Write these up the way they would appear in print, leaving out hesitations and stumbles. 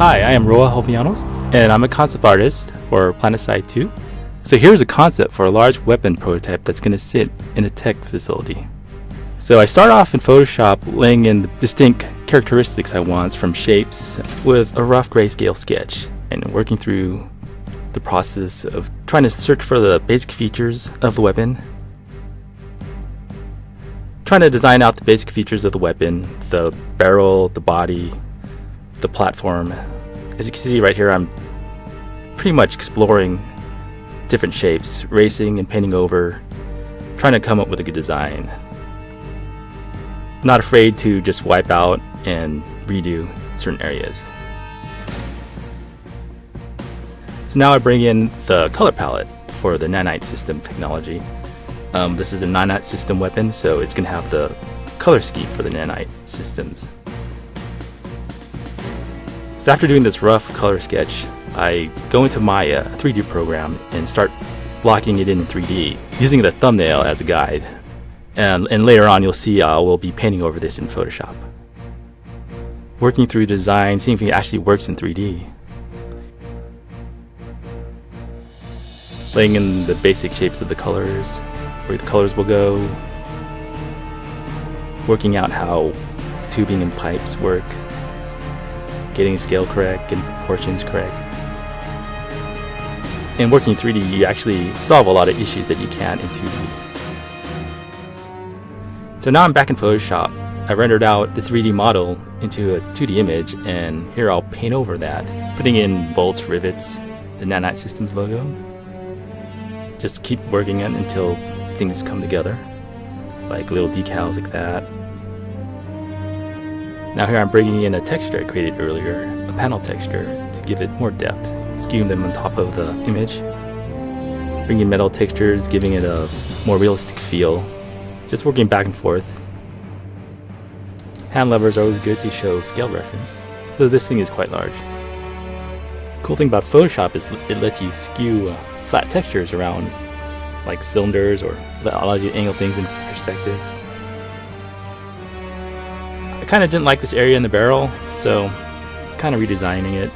Hi, I am Roa Jovellanos, and I'm a concept artist for PlanetSide 2. So here's a concept for a large weapon prototype that's going to sit in a tech facility. So I start off in Photoshop laying in the distinct characteristics I want from shapes with a rough grayscale sketch and working through the process of trying to search for the basic features of the weapon. Trying to design out the basic features of the weapon, the barrel, the body, the platform. As you can see right here, I'm pretty much exploring different shapes, racing and painting over, trying to come up with a good design. Not afraid to just wipe out and redo certain areas. So now I bring in the color palette for the nanite system technology. This is a nanite system weapon, so it's going to have the color scheme for the nanite systems. So after doing this rough color sketch, I go into my 3D program and start blocking it in 3D, using the thumbnail as a guide. And later on you'll see we'll be painting over this in Photoshop. Working through design, seeing if it actually works in 3D. Laying in the basic shapes of the colors, where the colors will go. Working out how tubing and pipes work. Getting scale correct, getting proportions correct. And working in 3D, you actually solve a lot of issues that you can't in 2D. So now I'm back in Photoshop. I rendered out the 3D model into a 2D image, and here I'll paint over that, putting in bolts, rivets, the Nanite Systems logo. Just keep working it until things come together, like little decals like that. Now here I'm bringing in a texture I created earlier, a panel texture, to give it more depth, skewing them on top of the image. Bringing metal textures, giving it a more realistic feel. Just working back and forth. Hand levers are always good to show scale reference, so this thing is quite large. Cool thing about Photoshop is it lets you skew flat textures around, like cylinders, or allows you to angle things in perspective. I kind of didn't like this area in the barrel, so kind of redesigning it.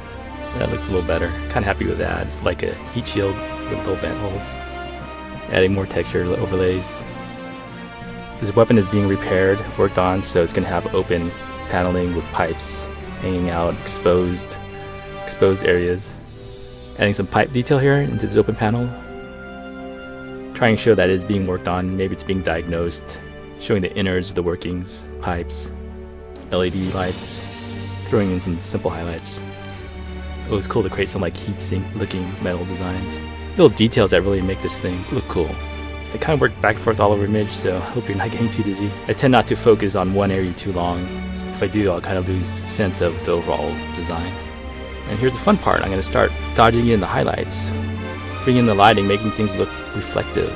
That looks a little better. Kind of happy with that. It's like a heat shield with little vent holes. Adding more texture overlays. This weapon is being repaired, worked on, so it's going to have open paneling with pipes hanging out, exposed areas. Adding some pipe detail here into this open panel. Trying to show that it is being worked on. Maybe it's being diagnosed. Showing the innards, the workings, pipes, LED lights, throwing in some simple highlights. It was cool to create some like heat sink looking metal designs. Little details that really make this thing look cool. I kind of worked back and forth all over image, so I hope you're not getting too dizzy. I tend not to focus on one area too long. If I do, I'll kind of lose sense of the overall design. And here's the fun part. I'm going to start dodging in the highlights, bringing in the lighting, making things look reflective.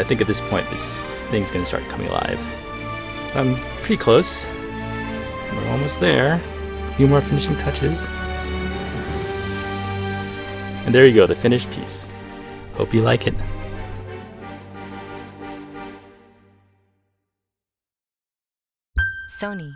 I think at this point this thing's going to start coming alive. So I'm pretty close. We're almost there. A few more finishing touches. And there you go, the finished piece. Hope you like it. Sony.